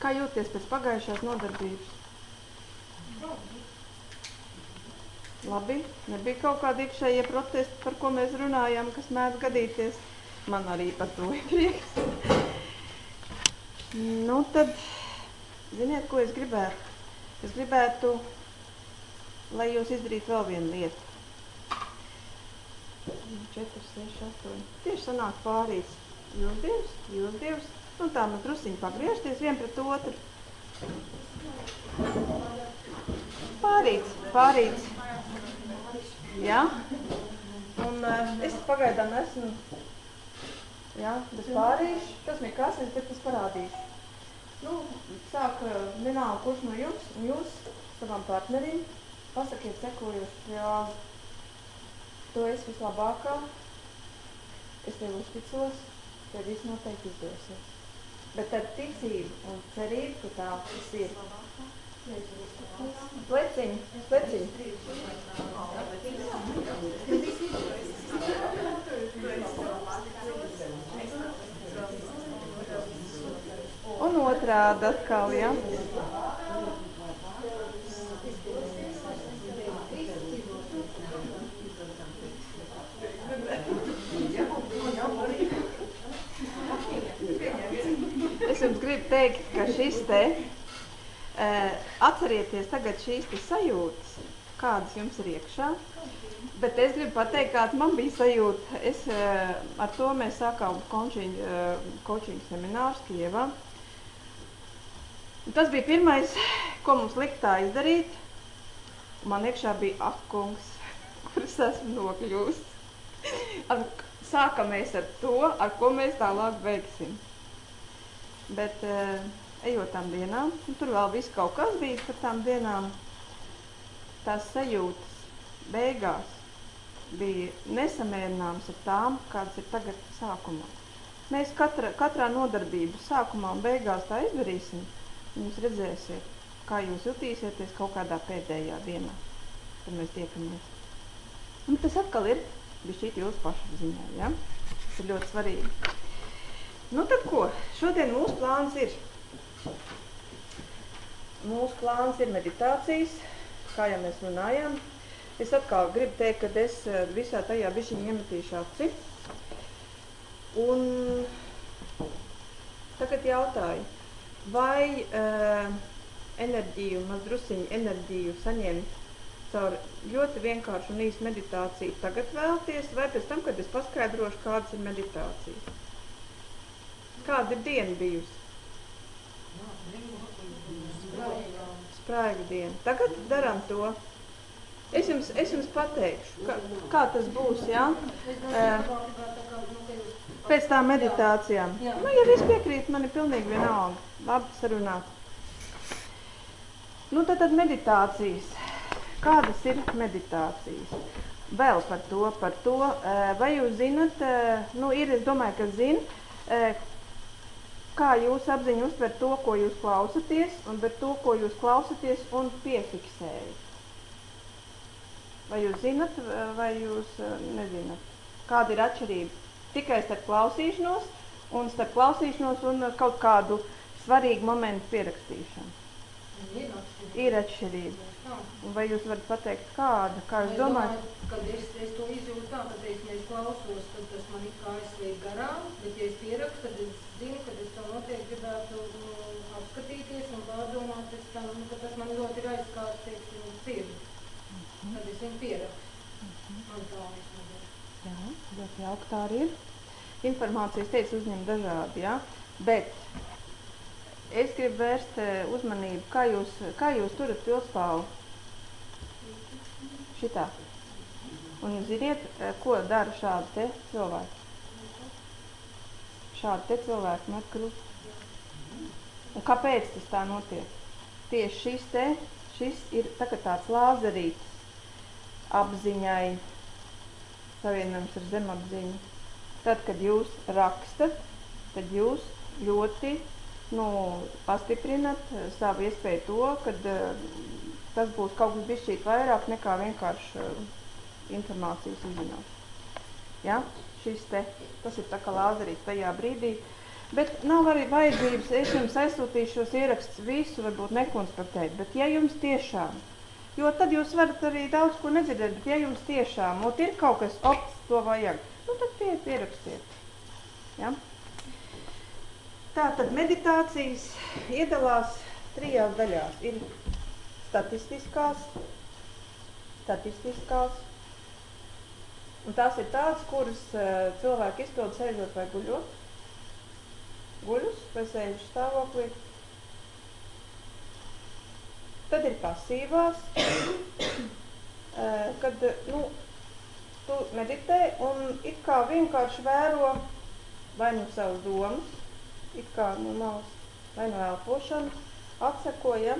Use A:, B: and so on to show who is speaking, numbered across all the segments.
A: Kā jūties pēc pagājušās nodarbības? Labi, nebija kaut kādi iekšējie protesti, par ko mēs runājām, kas mēdz gadīties. Man arī par to ir prieks. Nu tad, ziniet, ko es gribētu? Es gribētu, lai jūs izdarītu vēl vienu lietu. 4, 6, 8. Tieši sanāk pārīs. Jūs divs. Un tā mēs drusiņi pagriežties vien pret otru. Pārīts. Jā. Un es pagaidām esmu, bez pārīšu. Tas nekas, es bet es parādīšu. Nu, sāk vienalga, kurš no jums, un jūs savam partnerim pasakiet sekojošu frāzi. Tu esi vislabākā, es tev uzticos, tev viss noteikti izdosies. Bet ar ticību un cerību, ka tā tas ir. Pleciņi. Un otrādi atkal, ja? Es jums gribu teikt, ka šis te, atcerieties tagad šīs te sajūtas, kādas jums ir iekšā, bet es gribu pateikt, kāds man bija sajūta. Ar to mēs sākām coaching seminārus Kievā. Tas bija pirmais, ko mums liktā izdarīt. Man iekšā bija kungs, kuras esmu nokļūst. Sākamies ar to, ar ko mēs tālāk beigsim. Bet ejot tām dienām, un tur vēl viss kaut kas bija par tām dienām, tās sajūtas beigās bija nesamierināmas ar tām, kādas ir tagad sākumā. Mēs katrā nodarbības sākumā un beigās tā izdarīsim, un jūs redzēsiet, kā jūs jutīsieties kaut kādā pēdējā dienā, kad mēs tiekamies. Un tas atkal ir bišķīt jūsu pašu ziņā, ja? Tas ir ļoti svarīgi. Nu tad ko? Šodien mūsu plāns ir meditācijas, kā jau mēs runājām. Es atkal gribu teikt, ka es visā tajā bišķiņi iemetīšu aci. Un tagad jautāju, vai enerģiju, mazdrusiņu enerģiju saņemt caur ļoti vienkāršu un īsu meditāciju tagad vēlties, vai pēc tam, kad es paskaidrošu, kādas ir meditācijas? Kāda ir diena bijusi? Spraiga diena. Tagad darām to. Es jums pateikšu, kā tas būs, jā? Pēc tām meditācijām. Nu, ja viss piekrīt, man ir pilnīgi vienalga. Labi sarunāt. Nu, tad meditācijas. Kādas ir meditācijas? Vēl par to. Vai jūs zinat, es domāju, ka zina, kā jūs apziņu uztver to, ko jūs klausaties, un par to, ko jūs klausaties un piefiksējat? Vai jūs zinat, vai jūs nezinat? Kāda ir atšķirība? Tikai starp klausīšanos un kaut kādu svarīgu momentu pierakstīšanu. Ir atšķirība. Un vai jūs varat pateikt, kāda? Kā jūs domājat?
B: Kad es to izjūtu tā, kad es klausos, tad tas man it kā aizliek garām, bet ja es pierakstu, tad es zinu, kad es to noteikti gribētu apskatīties un pārdomāt pēc tam, ka tas man ļoti ir aizskārts, teiksim, sirdi. Tad es viņu pierakstu. Man tā vismaz.
A: Jā, ļoti jauki tā arī ir. Informācijas teicu uzņem dažādi, jā, bet es gribu vērst uzmanību, kā jūs turat pilspālu. Šitā. Un jūs ziniet, ko dara šādi te cilvēki? Šādi te cilvēki met krustu. Un kāpēc tas tā notiek? Tieši šis ir tāds lāzerītis apziņai, savienojums ar zemapziņu. Tad, kad jūs rakstat, tad jūs ļoti pastiprinat savu iespēju to, kad tas būs kaut kas bišķīt vairāk nekā vienkārši informācijas uzzināšana. Ja? Tas ir tā kā lāzerīts tajā brīdī. Bet nav arī vajadzības, es jums aizsūtīšu šos ierakstus visu, varbūt nekonspektēt, bet ja jums tiešām, jo tad jūs varat arī daudz ko nedzirdēt, bet ja jums tiešām, ir kaut kas, to vajag, tad pierakstiet. Ja? Tātad meditācijas iedalās 3 daļās. Ir statistiskās, un tās ir tādas, kuras cilvēki izpild sēžot vai guļot, guļus vai sēžu stāvoklī. Tad ir pasīvās, kad, tu meditē un it kā vienkārši vēro vai nu savus domas, it kā no malas, vai no elpošanas, atseko, ja?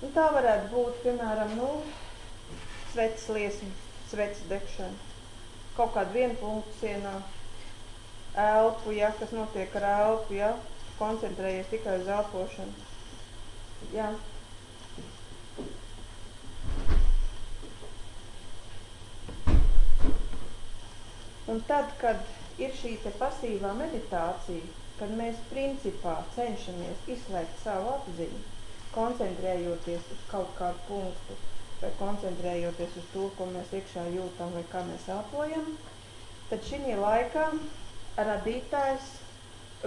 A: Tā varētu būt, piemēram, sveces liesma, sveces degšana, kaut kādu vienu punktu sienā, elpu, ja, kas notiek ar elpu, ja, koncentrējies tikai uz elpošanu. Ja. Un tad, kad ir šī te pasīvā meditācija, kad mēs principā cenšamies izslēgt savu apziņu, koncentrējoties uz kaut kādu punktu, vai koncentrējoties uz to, ko mēs iekšā jūtam, vai kā mēs elpojam, tad šī laikā radītājs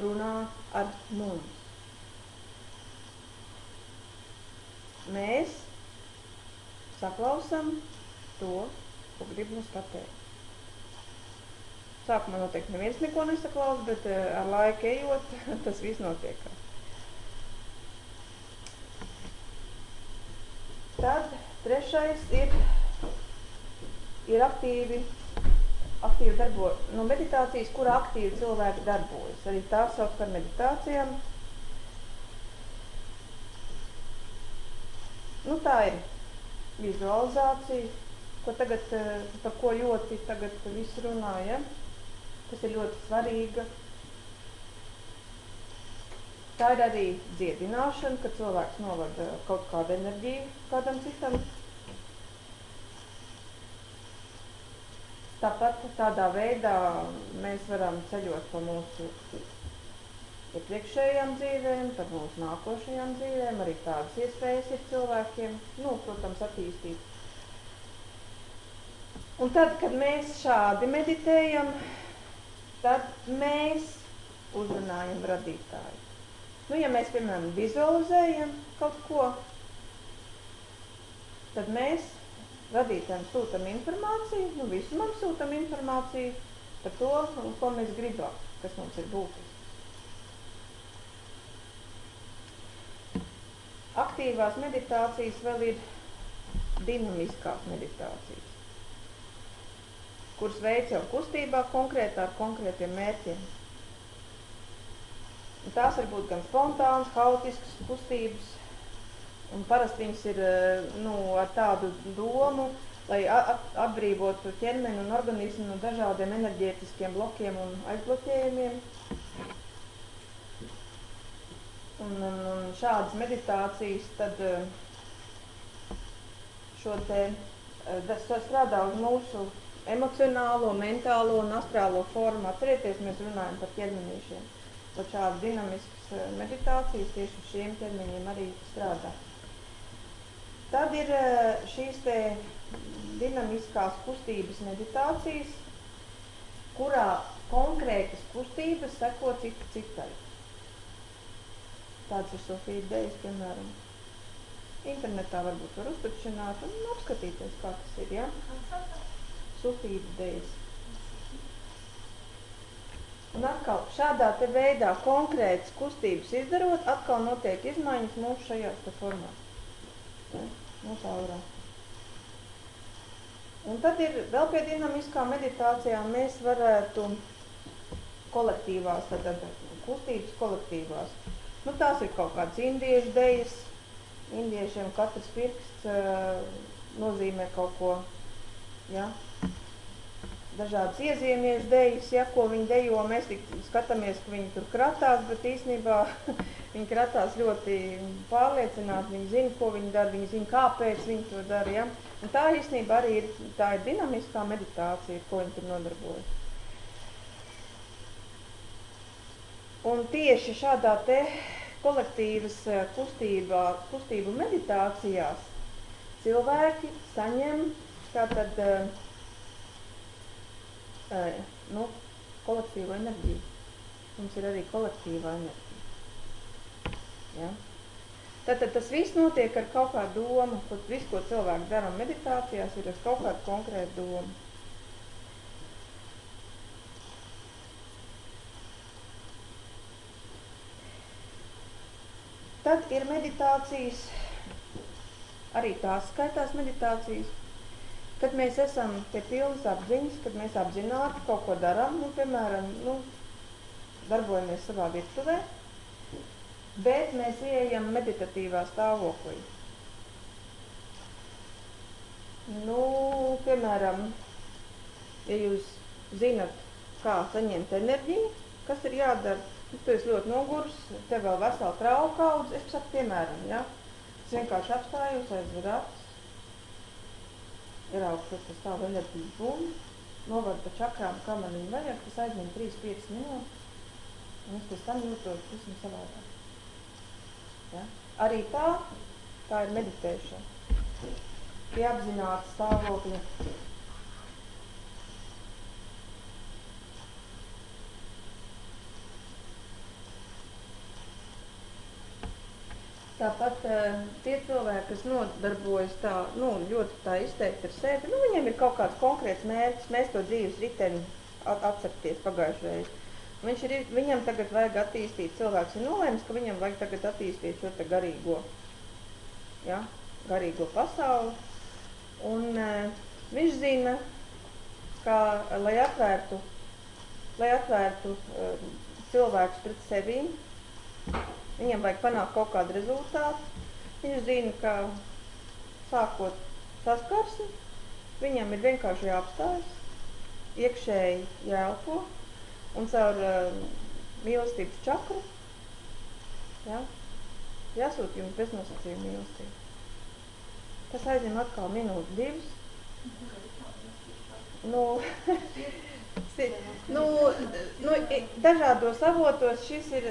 A: runā ar mums. Mēs saklausam to, ko grib mums pateikt. Sākumā noteikti neviens neko nesaklaus, bet ar laiku ejot, tas viss notiekās. Tad trešais ir aktīvi darbojas. Meditācijas, kurā aktīvi cilvēki darbojas. Arī tās sauc par meditācijām. Tā ir vizualizācija, par ko ļoti tagad visi runā, ja? Tas ir ļoti svarīga. Tā ir arī dziedināšana, kad cilvēks novada kaut kādu enerģiju kādam citam. Tāpat tādā veidā mēs varam ceļot pa mūsu iepriekšējām dzīvēm, par mūsu nākošajām dzīvēm, arī tādas iespējas ir cilvēkiem, protams, attīstīt. Un tad, kad mēs šādi meditējam, tad mēs uzrunājam radītāju. Ja mēs, piemēram, vizualizējam kaut ko, tad mēs radītājiem sūtam informāciju, visumam sūtam informāciju par to, ko mēs gribam, kas mums ir būtiski. Aktīvās meditācijas vēl ir dinamiskās meditācijas, kuras veic jau kustībā ar konkrētiem mērķiem. Un tās var būt gan spontānas, haotiskas kustības, un parasti viņas ir ar tādu domu, lai atbrīvotu ķermeni un organismu no dažādiem enerģētiskiem blokiem un aizbloķējumiem. Un šādas meditācijas tad strādā uz mūsu emocionālo, mentālo un astrālo formu. Atcerieties, mēs runājam par ķermenīšiem. Tad šādas dinamiskas meditācijas tieši uz šiem ķermeņiem arī strādā. Tad ir šīs te dinamiskās kustības meditācijas, kurā konkrētas kustības seko citai. Tāds ir Sofija idejas, piemēram. Internetā varbūt var uztačināt un apskatīties, kā tas ir, ja? Sofija idejas. Un atkal šādā te veidā konkrētas kustības izdarot, atkal notiek izmaiņas mūsu šajās te formās. Ja? Mūsu aurā. Un tad ir vēl pie dinamiskām meditācijām mēs varētu kolektīvās, tad kustības kolektīvās. Tās ir kaut kādas indiešu dejas. Indiešiem katrs pirksts nozīmē kaut ko, ja? Dažādas iezīmiešu dejas, ja, ko viņi dejo. Mēs tik skatāmies, ka viņi tur kratās, bet īstenībā viņi kratās ļoti pārliecināti. Viņi zina, ko viņi dara, viņi zina, kāpēc viņi to dara, ja? Un tā īstenībā arī ir dinamiskā meditācija, ko viņi tur nodarbojas. Un tieši šādā te kolektīvas kustību meditācijās cilvēki saņem tātad kolektīvo enerģiju. Mums ir arī kolektīvā enerģija. Ja? Tātad tas viss notiek ar kaut kādu domu, viss, ko cilvēki dara meditācijās, ir ar kaut kādu konkrētu domu. Tad ir meditācijas, arī tās skaitās meditācijas, kad mēs esam pie pilnas apziņas, kad mēs apzināti kaut ko darām, piemēram, darbojamies savā virtuvē, bet mēs ieejam meditatīvā stāvoklī. Piemēram, ja jūs zinat, kā saņemt enerģiju, kas ir jādara, tu esi ļoti nogurs, tev vēl vesela trauka kaudze, es saku, piemēram, ja? Es vienkārši apstājos, aizver acis, ieraugu tas stāvu enerģijas bumbu, novadu pa čakrām, kā man viņu vajag, tas aizņem 3-5 minūtes, un es pēc tam jūtos visam savādāk. Ja? Arī tā ir meditēšana. Pie apzināta stāvokļa. Tāpat tie cilvēki, kas nodarbojas ļoti tā izteikti ar sevi, viņiem ir kaut kāds konkrēts mērķis, mēs to dzīves riteni atcerties pagājušreiz. Viņam tagad vajag attīstīt, cilvēks ir nolēmis, ka viņam vajag tagad attīstīt šo te garīgo pasauli. Un viņš zina, ka, lai atvērtu cilvēkus pret sevi, viņam vajag panākt kaut kādu rezultātu. Viņš zina, ka sākot saskarsni, viņam ir vienkārši jāapstājas, iekšēji jāelpo un caur mīlestības čakru jāsūt jums beznosacījuma mīlestību. Tas aizņem atkal minūti, 2. Dažādos avotos šis ir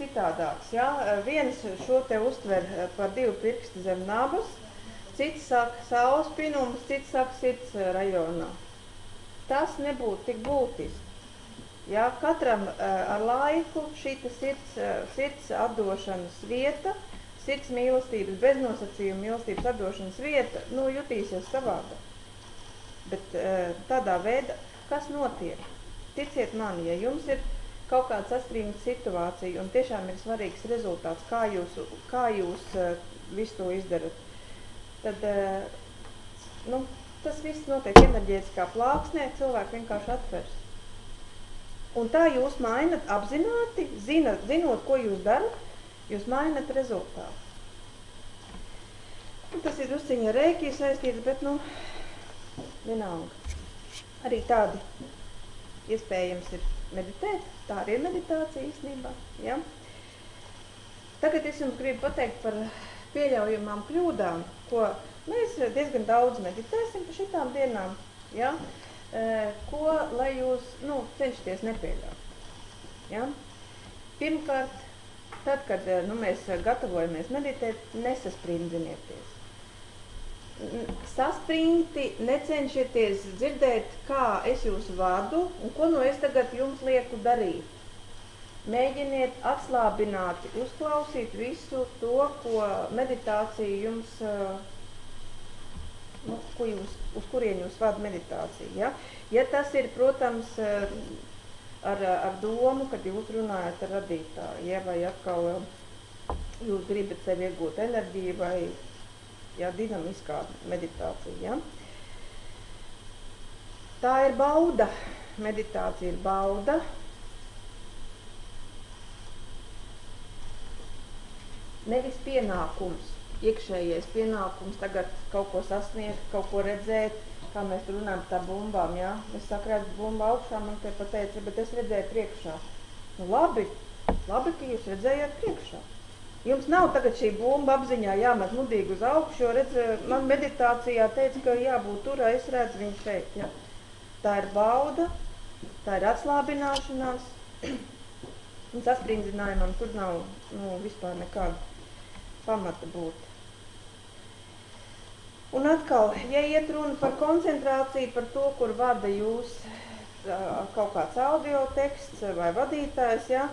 A: citādāks. Ja? Viens šo te uztver par 2 pirksti zem nabas, cits saka saules pinums, cits saka sirds rajonā. Tas nebūtu tik būtiski. Ja? Katram ar laiku šīta sirds atdošanas vieta, sirds mīlestības, beznosacījuma mīlestības atdošanas vieta, jutīsies savādāk. Bet tādā veidā, kas notiek? Ticiet man, ja jums ir kaut kāda sastrīguma situācija un tiešām ir svarīgs rezultāts, kā jūs visu to izdarat, tad tas viss notiek enerģētiskā plāksnē, cilvēki vienkārši atvers. Un tā jūs mainat apzināti, zinot, ko jūs darat, jūs mainat rezultātu. Tas ir drusciņi ar reiki saistīts, bet vienalga. Arī tādi iespējams ir meditēt, tā arī ir meditācija īstenībā. Ja? Tagad es jums gribu pateikt par pieļaujamām kļūdām, ko mēs diezgan daudz meditēsim par šitām dienām, ja? Ko, lai jūs cenšaties nepieļaut. Ja? Pirmkārt, tad, kad mēs gatavojamies meditēt, nesasprindzenieties. Saspringti necenšieties dzirdēt, kā es jūs vadu un ko es tagad jums lieku darīt. Mēģiniet atslābināti uzklausīt visu to, ko meditācija jums, uz kurien jūs vada meditācija. Ja? Ja tas ir, protams, ar domu, kad jūs runājat ar radītāju, ja? Vai atkal jūs gribat sev iegūt enerģiju vai dinamiskā meditācija. Ja? Tā ir bauda. Meditācija ir bauda. Nevis pienākums. Iekšējais pienākums tagad kaut ko sasniegt, kaut ko redzēt, kā mēs runājam par tā bumbām. Ja? Es saku, redzu bumbu augšā, man te pateica, bet es redzēju priekšā. Labi, ka jūs redzējāt priekšā. Jums nav tagad šī bumba apziņā jāmet mudīgi uz augšu, jo redz, man meditācijā teica, ka jābūt tur, es redzu viņu šeit. Ja. Tā ir bauda, tā ir atslābināšanās. Un saspringzinājumam tur nav vispār nekāda pamata būt. Un atkal, ja iet runa par koncentrāciju, par to, kur vada jūs kaut kāds audio teksts vai vadītājs, ja,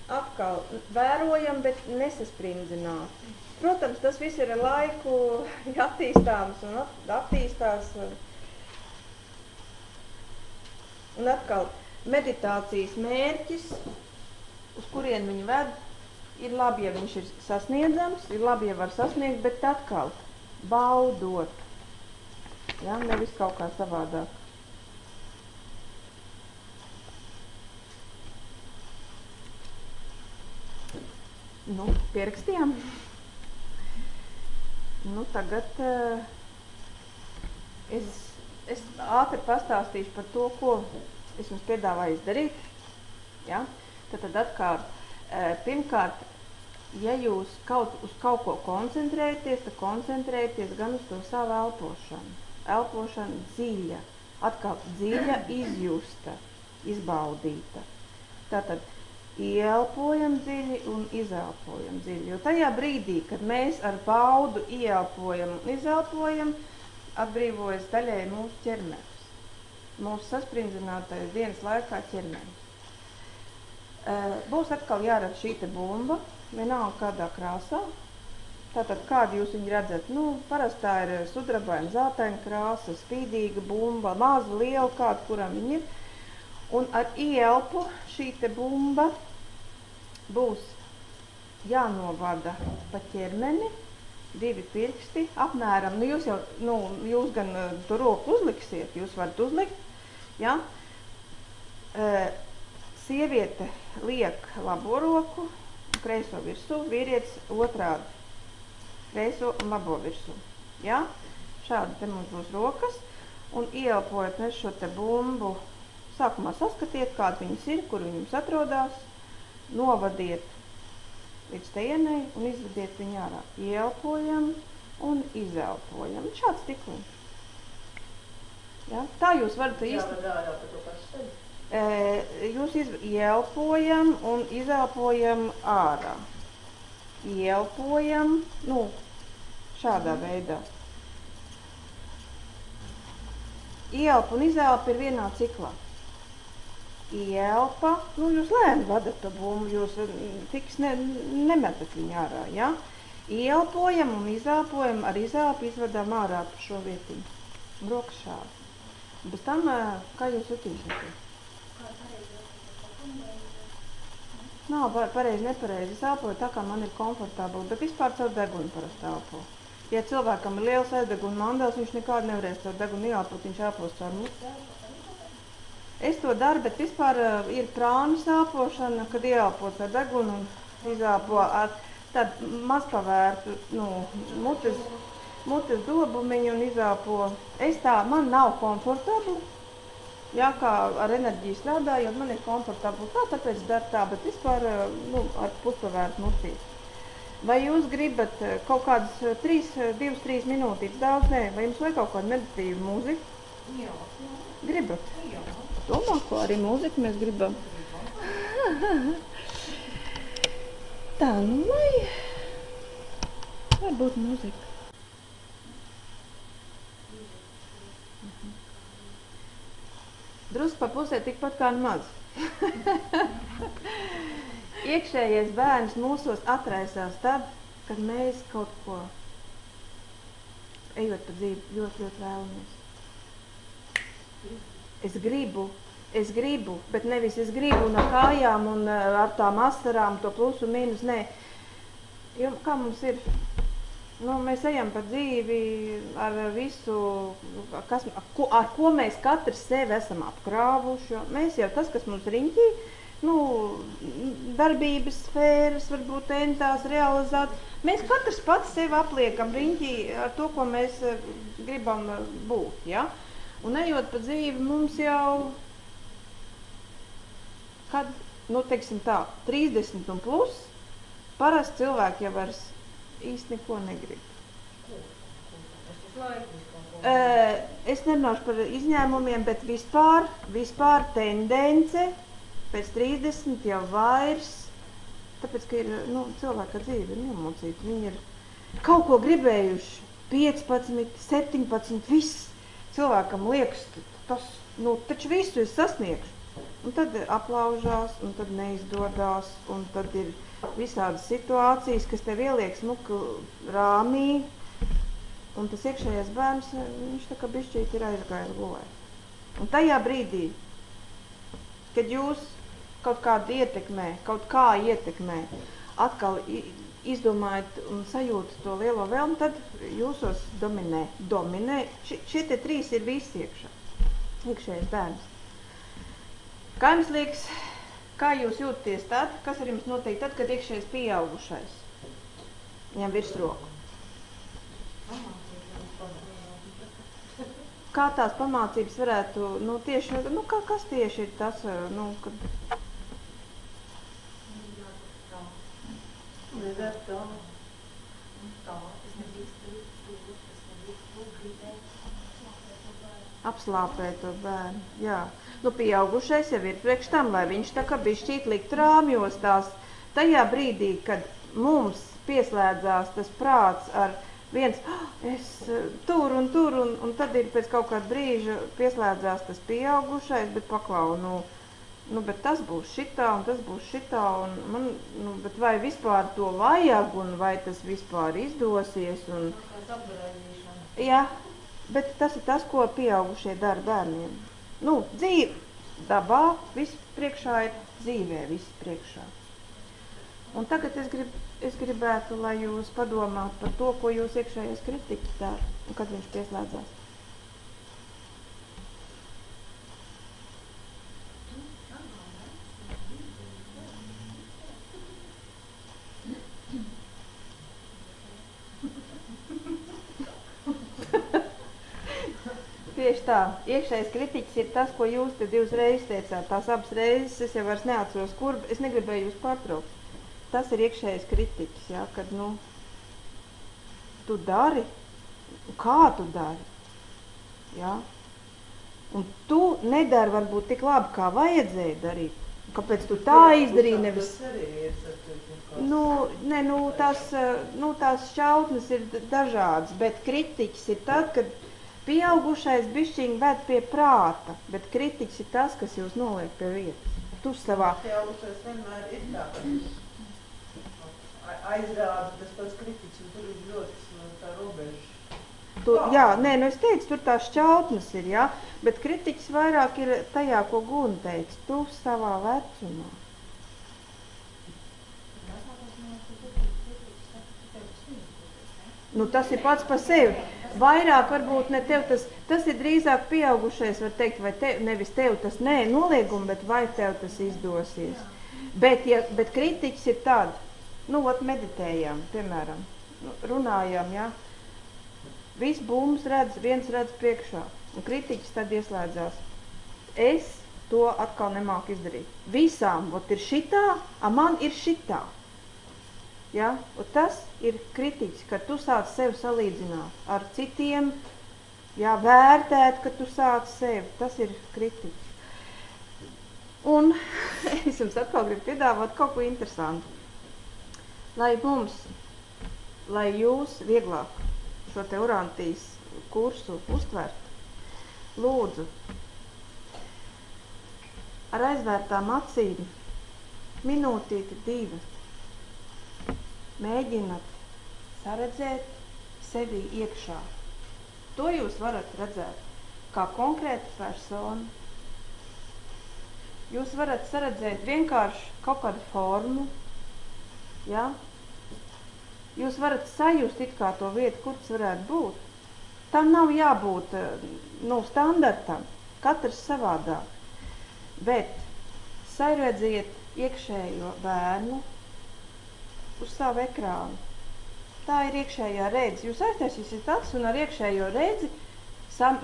A: atkal vērojam, bet nesasprindzināti. Protams, tas viss ir laiku attīstāms un attīstās. Un atkal, meditācijas mērķis, uz kurien viņi ved, ir labi, ja viņš ir sasniedzams, ir labi, ja var sasniegt, bet atkal baudot. Ja, nevis kaut kā savādāk. Pierakstījām. Tagad es ātri pastāstīšu par to, ko es jums piedāvāju izdarīt. Ja? Tad atkal, pirmkārt, ja jūs uz kaut ko koncentrēties, tad koncentrēties gan uz to savu elpošanu. Elpošana dziļa, atkal dziļa izjusta, izbaudīta. Tātad ieelpojam dziļi un izelpojam dziļi. Jo tajā brīdī, kad mēs ar baudu ieelpojam un izelpojam, atbrīvojas daļēji mūsu ķermenis. Mūsu sasprindzinātais dienas laikā ķermenis. Būs atkal jārada šī te bumba, vienalga kādā krāsā. Tātad, kādu jūs viņu redzat? Parasti tā ir sudrabaina, zeltaina krāsa, spīdīga bumba, maza, liela, kāda, kuram viņa ir. Un ar ieelpu šī te bumba būs jānovada pa ķermeni, 2 pirksti, apmēram, jūs gan tu roku uzliksiet, jūs varat uzlikt, ja? Sieviete liek labo roku, kreiso virsū, vīrietis otrādi, kreiso un labo virsū, ja? Šādi te mums būs rokas, un ieelpojot mēs šo te bumbu, sākumā saskatiet, kāda viņas ir, kur viņas atrodās, novadiet līdz tejienei un izvadiet viņu ārā. Ieelpojam un izelpojam. Šāds tikliņš. Ja? Tā jūs varat jūs ieelpojam un izelpojam ārā. Ieelpojam, šādā veidā. Ieelpa un izelpa ir vienā ciklā. Ieelpa, jūs lēni vadat to bumbu, jūs tiks nemetat viņu ārā, ja? Ieelpojam un izelpojam, ar izelpu izvadām ārā par šo vietiņu. Rokas šādi. Bez tam, kā jūs jutīsiet? Nav pareizi, nepareizi. Es elpoju tā, kā man ir komfortabli, bet vispār caur degunu parasti elpo. Ja cilvēkam ir liels aizdeguna mandels, viņš nekādu nevarēs caur degunu ieelpot, viņš elpos caur muti. Es to daru, bet vispār ir prānas elpošana, kad ieelpot ar degunu un izelpo ar tādu mazpavērtu mutes dobumiņu un izelpo. Man nav komfortabli, jā, kā ar enerģiju strādājot, man ir komfortabli tā, tāpēc daru tā, bet vispār ar puspavērtu mutīt. Vai jūs gribat kaut kādas 2-3 minūtītes, daudz nē, vai jums vajag kaut kādu meditatīvu mūziku?
B: Jā.
A: Gribat?
B: Jā.
A: Domā, ko arī mūziku mēs gribam. Tā, lai būtu mūzika. Drusku pa pusē tikpat kā maz. Iekšējais bērns mūsos atraisās tad, kad mēs kaut ko, ejot pa dzīvi, ļoti vēlamies. Es gribu, bet nevis es gribu no kājām un ar tām asarām, to plusu un mīnus, nē. Jo kā mums ir? Mēs ejam pa dzīvi ar visu, ar ko mēs katrs sevi esam apkrāvuši. Mēs jau tas, kas mums riņķī, darbības sfēras, varbūt entās, realizācijas. Mēs katrs pats sevi apliekam riņķī ar to, ko mēs gribam būt, ja? Un ejot pa dzīvi, mums jau, kad, teiksim tā, 30 un plus, parasti cilvēki jau vairs īsti neko negrib. Es nerunāšu par izņēmumiem, bet vispār tendence pēc 30 jau vairs, tāpēc, ka ir, cilvēka dzīve ir nomocīta. Viņi ir kaut ko gribējuši, 15, 17, viss cilvēkam liekas, tas, taču visu es sasniegšu. Un tad aplaužās, un tad neizdodās, un tad ir visādas situācijas, kas tev ielieks, rāmī, un tas iekšējais bērns, viņš tā kā bišķīt ir aizgājis gulē. Un tajā brīdī, kad jūs kaut kā ietekmē, atkal izdomājat un sajūtat to lielo vēlmu, tad jūsos dominē. Šie te trīs ir visi iekšējais bērns. Kā jums liekas, kā jūs jūtaties tad, kas ar jums notiek tad, kad iekšējais pieaugušais viņam virsroku? Kā tās pamācības varētu, tieši, kas tieši ir tas, kad... Apslāpēt to bērnu, jā. Pieaugušais jau ir priekš tam, lai viņš tā kā bišķīt likt rāmjos tās. Tajā brīdī, kad mums pieslēdzās tas prāts ar viens, es tur, un tad ir pēc kaut kāda brīža pieslēdzās tas pieaugušais, bet paklau, bet tas būs šitā, un tas būs šitā, un man, bet vai vispār to vajag, un vai tas vispār izdosies, un... Jā, bet tas ir tas, ko pieaugušie dara bērniem. Dzīve, dabā, viss priekšā ir, dzīvē viss priekšā. Un tagad es gribētu, lai jūs padomātu par to, ko jūs iekšējais kritiķis dara, un kad viņš pieslēdzās. Tieši tā, iekšējais kritiķis ir tas, ko jūs te 2 reizes teicāt, tās abas reizes, es jau vairs neatceros, kur, es negribēju jūs pārtraukt. Tas ir iekšējais kritiķis, jā, kad, tu dari, kā tu dari, jā, un tu nedari varbūt tik labi, kā vajadzēja darīt. Kāpēc tu tā izdarīji, nevis... Tās šķautnes ir dažādas, bet kritiķis ir tad, kad pieaugušais bišķiņi ved pie prāta, bet kritiķis ir tas, kas jūs noliek pie vietas. Tu savā...
C: Pieaugušais vienmēr ir tā, ka aizrāda tas pats kritiķis, un tur ir ļoti tā robeža.
A: Es teicu, tur tās šķautnes ir, jā, bet kritiķis vairāk ir tajā, ko Guna teica, tu savā vecumā. Tas ir pats par sevi. Vairāk varbūt ne tev tas ir drīzāk pieaugušais, var teikt, vai nevis tev tas noliegumi, bet vai tev tas izdosies. Bet kritiķis ir tāda, meditējām, piemēram, runājām, jā. Viss bums redz, viens redz priekšā, un kritiķis tad ieslēdzās. Es to atkal nemāku izdarīt. Visām, ir šitā, man ir šitā. Ja? Un tas ir kritiķis, kad tu sāc sevi salīdzināt ar citiem, vērtēt, ka tu sāc sevi. Tas ir kritiķis. Un es jums atkal gribu piedāvāt kaut ko interesantu. Lai jūs vieglāk šo te Urantijas kursu uztvert, lūdzu, ar aizvērtām acīm, minūtīti 2, mēģināt saredzēt sevi iekšā. To jūs varat redzēt kā konkrētu personu. Jūs varat saredzēt vienkārši kaut kādu formu, ja? Jūs varat sajust it kā to vietu, kur tas varētu būt. Tam nav jābūt standartam, katrs savādāk. Bet saredziet iekšējo bērnu uz savu ekrānu. Tā ir iekšējā redze. Jūs aiztaisīsiet acis un ar iekšējo redzi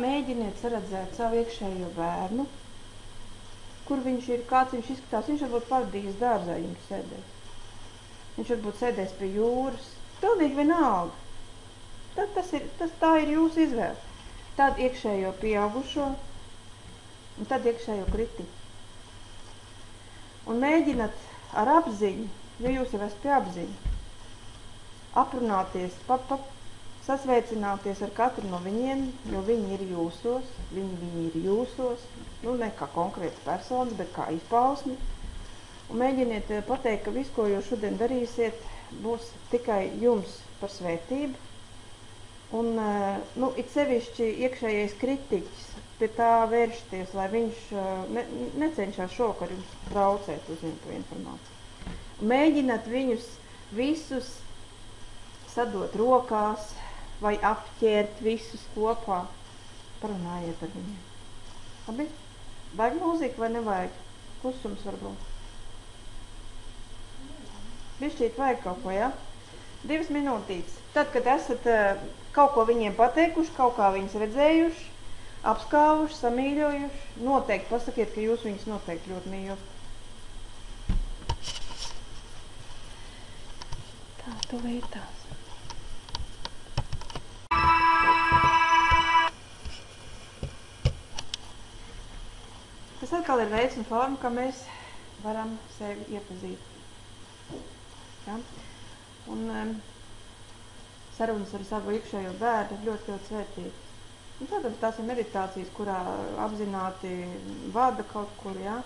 A: mēģiniet saredzēt savu iekšējo bērnu, kur viņš ir, kāds viņš izskatās. Viņš varbūt pavadījis dārzā jums sēdēs. Viņš varbūt sēdēs pie jūras. Pilnīgi vienalga. Tā ir jūsu izvēle. Tad iekšējo pieaugušo un tad iekšējo kritiķu. un mēģinat ar apziņu, jo jūs jau esat pie apziņu, aprunāties, sasveicināties ar katru no viņiem, jo viņi ir jūsos, viņi ir jūsos, nu ne kā konkrēta personas, bet kā izpausmi. Un mēģiniet pateikt, ka viss, ko jūs šodien darīsiet, būs tikai jums par svētību. Un, nu, it sevišķi iekšējais kritiķis pie tā vēršties, lai viņš necenšas šovakar jums traucēt uzņemt to informāciju. Mēģināt viņus visus sadot rokās vai apķert visus kopā. Parunājiet ar viņiem. Labi? Vajag mūzika vai nevajag? Klusums varbūt. Bišķīt vajag kaut ko, ja? 2 minūtītes. Tad, kad esat kaut ko viņiem pateikuši, kaut kā viņus redzējuši, apskāvuši, samīļojuši, noteikti pasakiet, ka jūs viņus noteikti ļoti mīļat. Tā, tu lietās. Tas atkal ir veids un forma, kā mēs varam sevi iepazīt. Ja? Un sarunas ar savu iekšējo bērnu ir ļoti, ļoti svētīgas. Un, protams, tās ir meditācijas, kurā apzināti vada kaut kur, ja?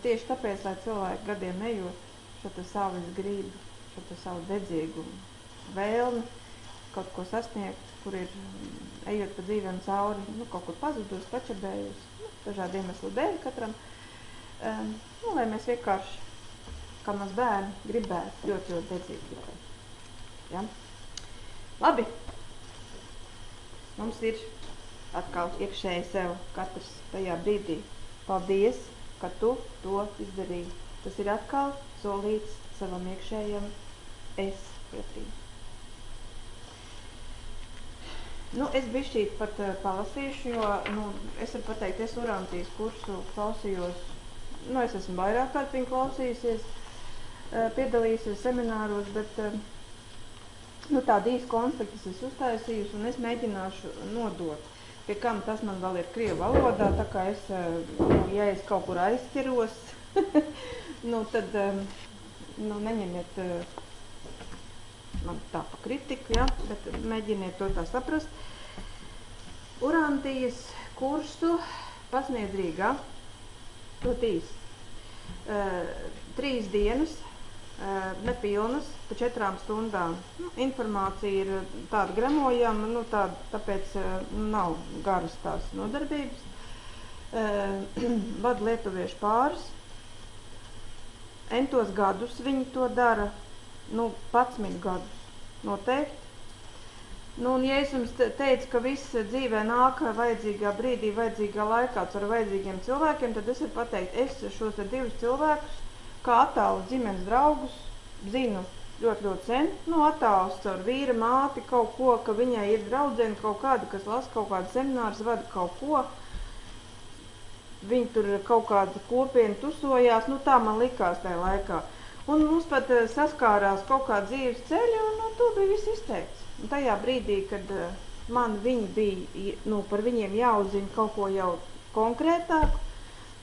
A: Tieši tāpēc, lai cilvēki gadiem ejot šo te savu gribu, šo te savu dedzīgumu, vēlmi kaut ko sasniegt, kur ir ejot pa dzīvēm cauri, nu, kaut kur pazudus, pačabējus, nu, dažādi iemesli dēļ katram, nu, lai mēs vienkārši, kā maz bērni, gribētu ļoti, ļoti dedzīgi. Ja? Labi. Mums ir atkal iekšēji sev katrs tajā brīdī. Paldies, ka tu to izdarīji. Tas ir atkal solīts savam iekšējam es pretī. Nu, es bišķīt pat palasīšu, jo, nu, es varu pateikt, es Urantijas kursu klausījos, nu, es esmu vairāk kārt viņu klausījusies, piedalījusies semināros, bet nu, tādu īstu konspektus es uztaisījusi un es mēģināšu nodot, pie kam tas man vēl ir krievu valodā, tā kā es, nu, ja es kaut kur aizķeros, nu, tad, nu, neņemiet man tā pa kritiku, ja, bet mēģiniet to tā saprast. Urantijas kursu pasniedz Rīgā, ļoti īsti. 3 dienas, nepilnas, pa 4 stundām. Nu, informācija ir tāda gremojama, nu, tāpēc nav garas tās nodarbības. Vada lietuviešu pāris. Entos gadus viņi to dara, nu, 11 gadus noteikti. Nu, un ja es jums teicu, ka viss dzīvē nāk vajadzīgā brīdī, vajadzīgā laikā ar vajadzīgiem cilvēkiem, tad es varu pateikt, es šos te 2 cilvēkus, kā attālu ģimenes draugus, zinu ļoti, ļoti sen, nu, attālus caur vīra, māti, kaut ko, ka viņai ir draudzene kaut kāda, kas lasa kaut kādu seminārs, vada kaut ko, viņi tur kaut kāda kopiena tusojās, nu, tā man likās tajā laikā. Un mums pat saskārās kaut kā dzīves ceļi, un nu, to bija viss izteikts. Un tajā brīdī, kad man viņi bija, nu, par viņiem jāuzzina kaut ko jau konkrētāku,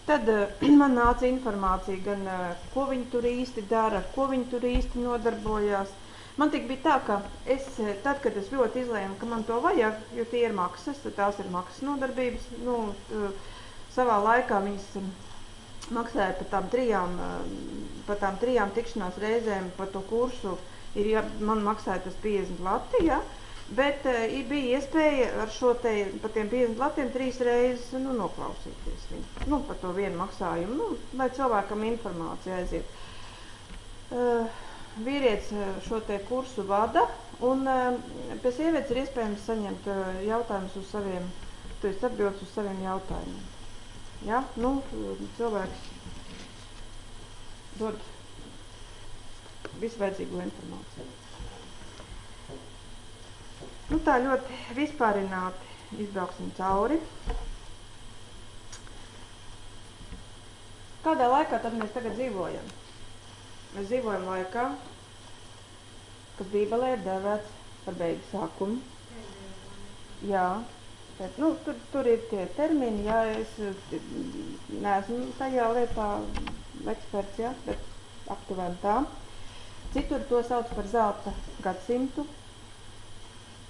A: tad man nāca informācija gan, ko viņi tur īsti dara, ko viņi tur īsti nodarbojās. Man tik bija tā, ka es, tad, kad es ļoti izlēmu, ka man to vajag, jo tie ir maksas, tās ir maksas nodarbības, nu, savā laikā viņas maksāja par tām 3 tikšanās reizēm par to kursu, man maksāja tas 50 lati, ja? Bet bija iespēja ar šo te, par tiem 50 latiem 3 reizes, nu, noklausīties viņu, nu, par to vienu maksājumu, nu, lai cilvēkam informācija aiziet. Vīrietis šo te kursu vada, un pie sievietes ir iespējams saņemt jautājumus uz saviem, to es atbildes uz saviem jautājumiem. Ja? Nu, cilvēks dod visvajadzīgo informāciju. Nu, tā ļoti vispārināti izbrauksim cauri. Kādā laikā tad mēs tagad dzīvojam? Mēs dzīvojam laikā, kas Bībelē ir dēvēts par beigu sākumu. Jā. Bet, nu, tur ir tie termini, ja es neesmu tajā lietā eksperts, ja, bet aptuveni tā. Citur to sauc par zelta gadsimtu,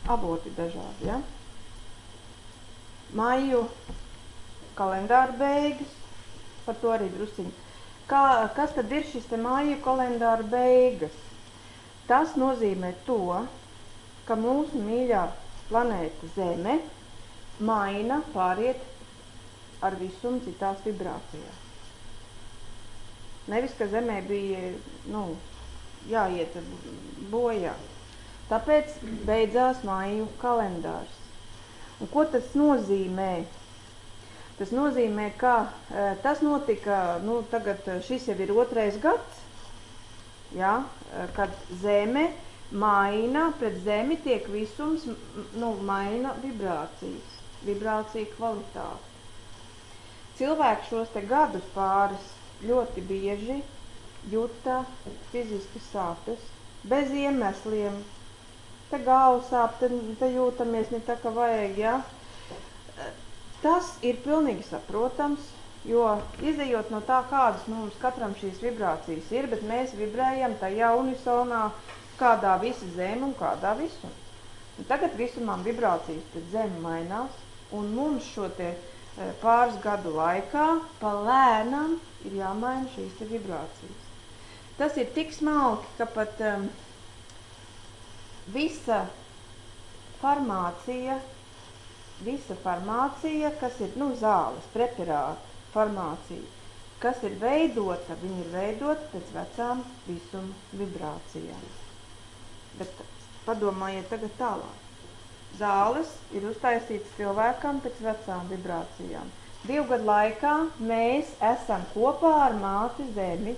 A: avoti dažādi, ja. Maiju kalendāra beigas, par to arī drusciņi. Kas tad ir šis te maiju kalendāra beigas? Tas nozīmē to, ka mūsu mīļā planēta Zeme maina, pāriet ar visumu citās vibrācijās. Nevis, ka Zemē bija, jāiet bojā. Tāpēc beidzās maiju kalendārs. Un ko tas nozīmē? Tas nozīmē, ka tas notika, tagad šis jau ir 2. gads, ja, kad Zeme maina, pret Zemi tiek visums, maina vibrācijas, vibrācija kvalitāti. Cilvēki šos te gadus pāris ļoti bieži jūta fiziskas sāpes, bez iemesliem. Te galva sāp, te jūtamies ne tā, ka vajag, ja. Tas ir pilnīgi saprotams, jo izejot no tā, kādas mums katram šīs vibrācijas ir, bet mēs vibrējam tajā unisonā, kādā visa Zeme un kādā visuma. Un tagad visumām vibrācijas pret Zemi mainās, un mums šo te pāris gadu laikā pa lēnam ir jāmaina šīs te vibrācijas. Tas ir tik smalki, ka pat visa farmācija, kas ir, zāles, preparāti, farmācija, kas ir veidota, viņi ir veidota pēc vecām visuma vibrācijām. Bet padomājiet tagad tālāk. Zāles ir uztaisītas cilvēkam pēc vecām vibrācijām. 2 gadu laikā mēs esam kopā ar māti Zemi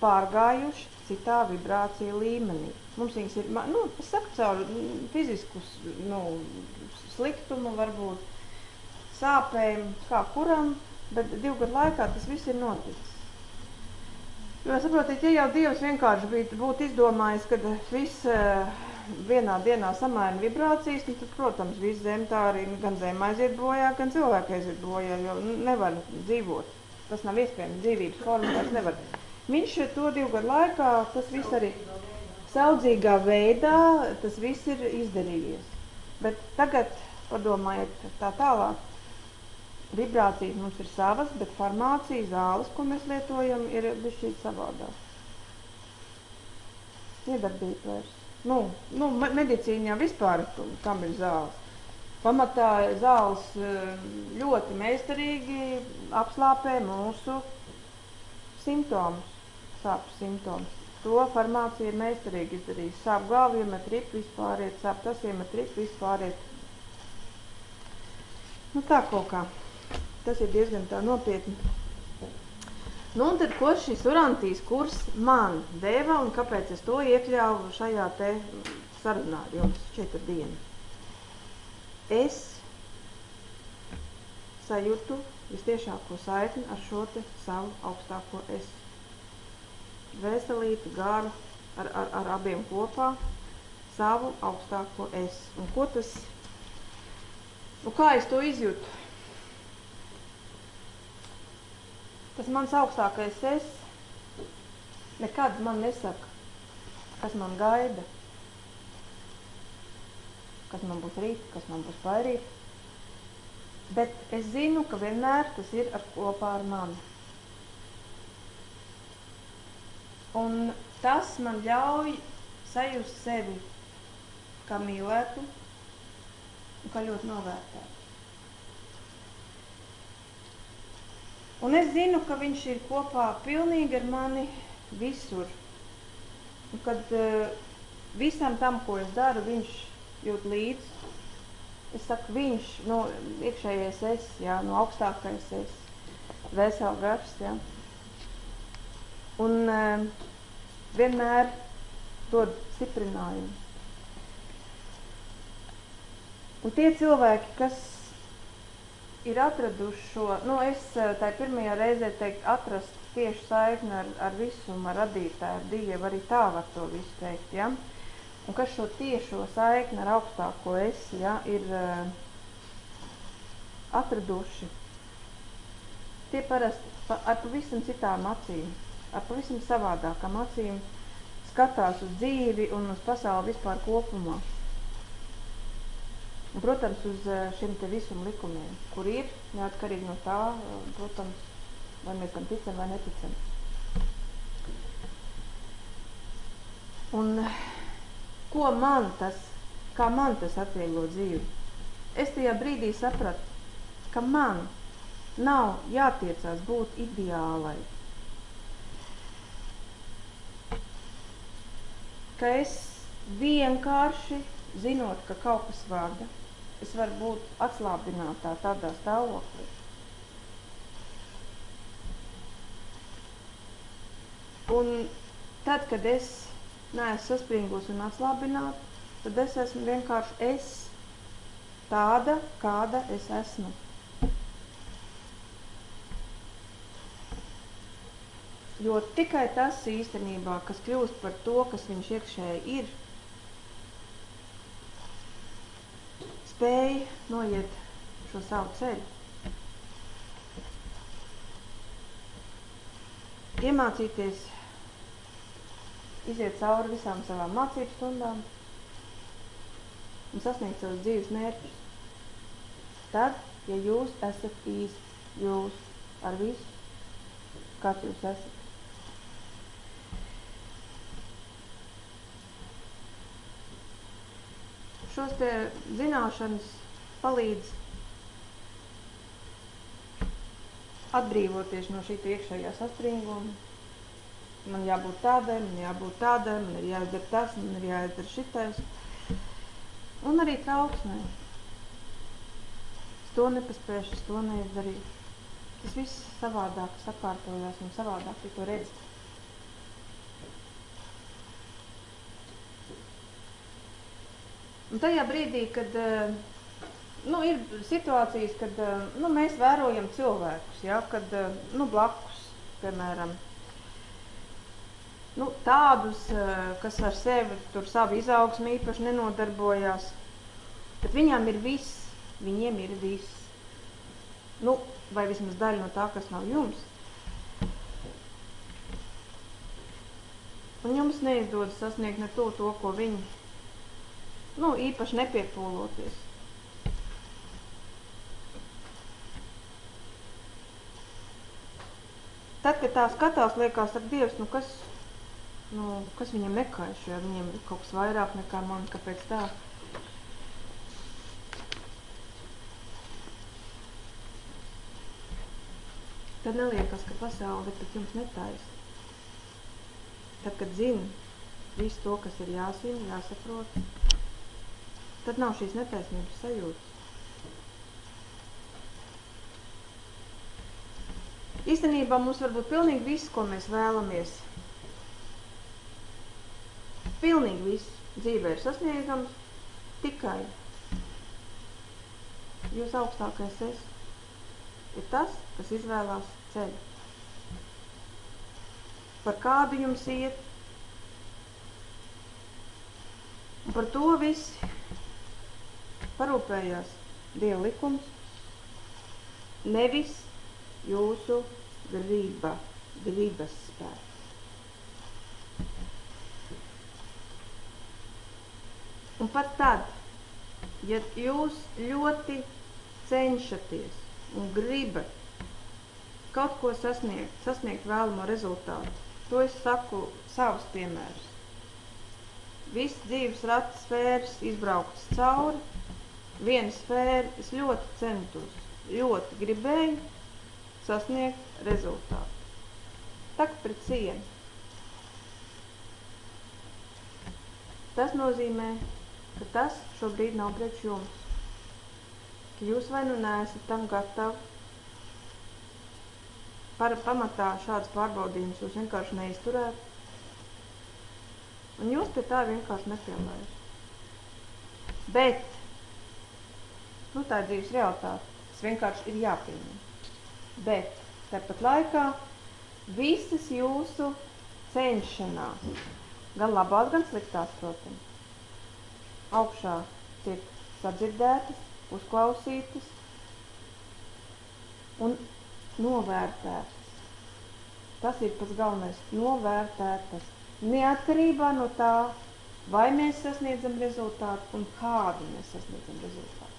A: pārgājuši citā vibrācija līmenī. Mums viņas ir, es saku caur fiziskus, sliktumu, varbūt sāpēm, kā kuram, bet 2 gadu laikā tas viss ir noticis. Jo, saprotiet, ja jau Dievs vienkārši būtu izdomājis, kad viss vienā dienā samaina vibrācijas, tad, protams, viss Zeme tā arī gan Zeme aiziet bojā, gan cilvēki aiziet bojā, jo nevar dzīvot. Tas nav iespējams, dzīvības forma vairs nevar. Viņš to 2 gadu laikā, tas viss arī saudzīgā veidā, tas viss ir izdarījies. Bet tagad, padomājiet tā tālāk, vibrācijas mums ir savas, bet farmācija, zāles, ko mēs lietojam, ir bišķīt savādāk. Iedarbīt vairs. Medicīnā vispār, kam ir zāles. Pamatā zāles ļoti meistarīgi apslāpē mūsu simptomus, sāpju simptomus. To farmācija ir meistarīgi izdarījusi. Sāp galva, iemet ripu, vispāriet, sāp tas, iemet ripu, vispāriet. Tā kaut kā. Tas ir diezgan tā nopietni. Un tad, ko šis urantijas kurs man deva un kāpēc es to iekļāvu šajā te sarunā ar jums 4 dienu? Es sajūtu vistiešāko saikni ar šo te savu augstāko es. Dvēselīti, garu, ar abiem kopā, savu augstāko es. Un ko tas, kā es to izjūtu? Tas mans augstākais es nekad man nesaka, kas man gaida, kas man būs rīt, kas man būs pairīt. Bet es zinu, ka vienmēr tas ir kopā ar mani. Un tas man ļauj sajust sevi kā mīlētu un kā ļoti novērtētu. Un es zinu, ka viņš ir kopā pilnīgi ar mani visur. Un kad visam tam, ko es daru, viņš jūt līdz. Es saku, viņš, iekšējais es, jā, augstākais es, dvēseli gars, jā. Un vienmēr dod stiprinājumu. Un tie cilvēki, kas ir atraduši šo, es tā pirmajā reizē teiktu, atrast tieši saikni ar visumu, ar radītāju, ar Dievu, arī tā var to visu teikt, ja? Un kas šo tiešo saikni ar augstāko esi, ja, ir atraduši. tie parasti ar pavisam citām acīm, ar pavisam savādākām acīm skatās uz dzīvi un uz pasauli vispār kopumā. Un, protams, uz šiem te visuma likumiem, kur ir, neatkarīgi no tā, protams, vai mēs tam ticam vai neticam. Un kā man tas atvieglo dzīvi? Es tajā brīdī sapratu, ka man nav jātiecās būt ideālai. Ka es vienkārši, zinot, ka kaut kas vada, es varu būt atslābinātā tādā stāvoklī. Un tad, kad es neesmu saspringus un atslābināta, tad es esmu vienkārši tāda, kāda es esmu. Jo tikai tas īstenībā, kas kļūst par to, kas viņš iekšēji ir, spēj noiet šo savu ceļu. Iemācīties, iziet cauri visām savām mācību stundām un sasniegt savus dzīves mērķus. Tad, ja jūs esat īsti jūs ar visu, kāds jūs esat. Šos te zināšanas palīdz atbrīvoties no šī iekšējā saspringuma. Man jābūt tādai, man ir jāizdara tas, man ir jāizdara šitais. Un arī trauksmē. Es to nepaspēšu, es to neizdarīšu. Tas viss savādāk sakārtojās un savādāk to redz. Un tajā brīdī, kad ir situācijas, kad mēs vērojam cilvēkus, ja, kad blakus, piemēram, tādus, kas ar sevi tur savu izaugsmi īpaši nenodarbojās, bet viņiem ir viss. Vai vismaz daļa no tā, kas nav jums. Un jums neizdodas sasniegt ne to, ko viņi, īpaši nepiepūloties. Tad, kad tā skatās, liekas, ak, Dievs, kas viņam nekaiš, ja viņiem ir kaut kas vairāk nekā man, kāpēc tā? Tad neliekas, ka pasaule ir pēc jums netaisa. Tad, kad zini visu to, kas ir jāzina, jāsaprot, tad nav šīs netaisnības sajūtas. Īstenībā mums var būt pilnīgi viss, ko mēs vēlamies. Pilnīgi viss dzīvē ir sasniegams, tikai jūs augstākais es ir tas, kas izvēlās ceļu. Par kādu jums iet. Un par to visi parūpējās Dieva likums, nevis jūsu gribas spēks. Un pat tad, ja jūs ļoti cenšaties un gribat kaut ko sasniegt vēlamo rezultātu, to es saku savus piemērus. Viss dzīves rata sfēras izbrauktas cauri, viena sfēra es ļoti centos, ļoti gribēju sasniegt rezultātu. Tak pret sienu. Tas nozīmē, ka tas šobrīd nav priekš jums. Ka jūs vai neesat tam gatavi. Pamatā šāds pārbaudījums jūs vienkārši neizturētu. Un jūs pie tā vienkārši nepielaižat. Bet, tā ir dzīves realitāte. Tas vienkārši ir jāpieņem. Bet, tāpat laikā, visas jūsu cenšanās, gan labās, gan sliktās, protams, augšā tiek sadzirdētas, uzklausītas un novērtētas. Tas ir pats galvenais, novērtētas. Neatkarībā no tā, vai mēs sasniedzam rezultātu un kādu mēs sasniedzam rezultātu.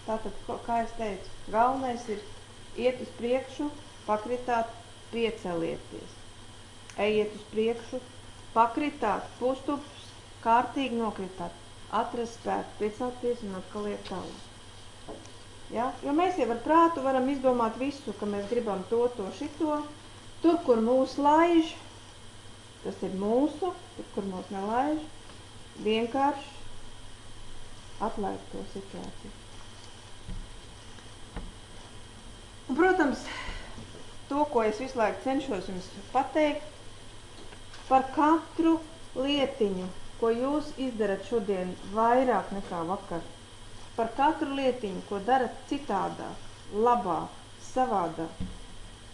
A: Tātad, kā es teicu, galvenais ir iet uz priekšu, pakritāt, piecelieties. Ejiet uz priekšu, pakritāt, pustupus, kārtīgi nokritāt, atrast spēku, piecelties un atkal iet tālāk. Ja? Jo mēs jau ar prātu varam izdomāt visu, ka mēs gribam to, šito. Tur, kur mūs laiž, tas ir mūsu, tur, kur mūs nelaiž, vienkārši atlaid to situāciju. Un, protams, to, ko es visu laiku cenšos jums pateikt, par katru lietiņu, ko jūs izdarat šodien vairāk nekā vakar, par katru lietiņu, ko darat citādāk, labāk, savādāk,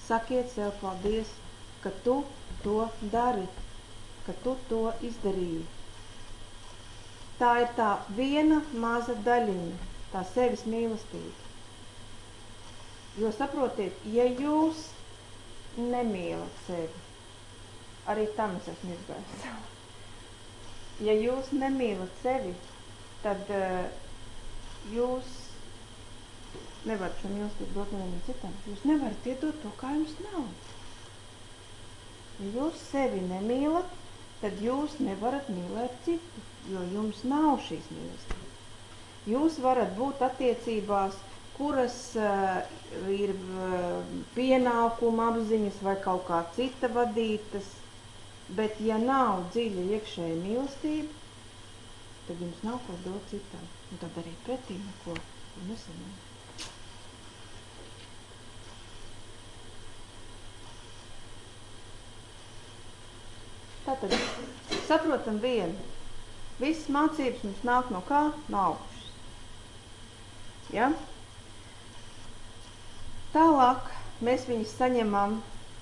A: sakiet sev paldies, ka tu to dari, ka tu to izdarīji. Tā ir tā viena maza daļiņa, tā sevis mīlestība. Jo saprotiet, ja jūs nemīlat sevi, arī tam es esmu izgājis. Ja jūs nemīlat sevi, tad jūs nevarat šo mīlestību dot nevienam citam. Jūs nevarat iedot to, kā jums nav. Ja jūs sevi nemīlat, tad jūs nevarat mīlēt citu, jo jums nav šīs mīlestības. Jūs varat būt attiecībās, kuras ir pienākuma apziņas vai kaut kā cita vadītas, bet ja nav dziļa iekšēja mīlestība, tad jums nav ko dot citam. Un tad arī pretī neko nesaņem. Tātad, saprotam vienu. Visas mācības mums nāk no kā? No augšas. Ja? Tālāk mēs viņus saņemam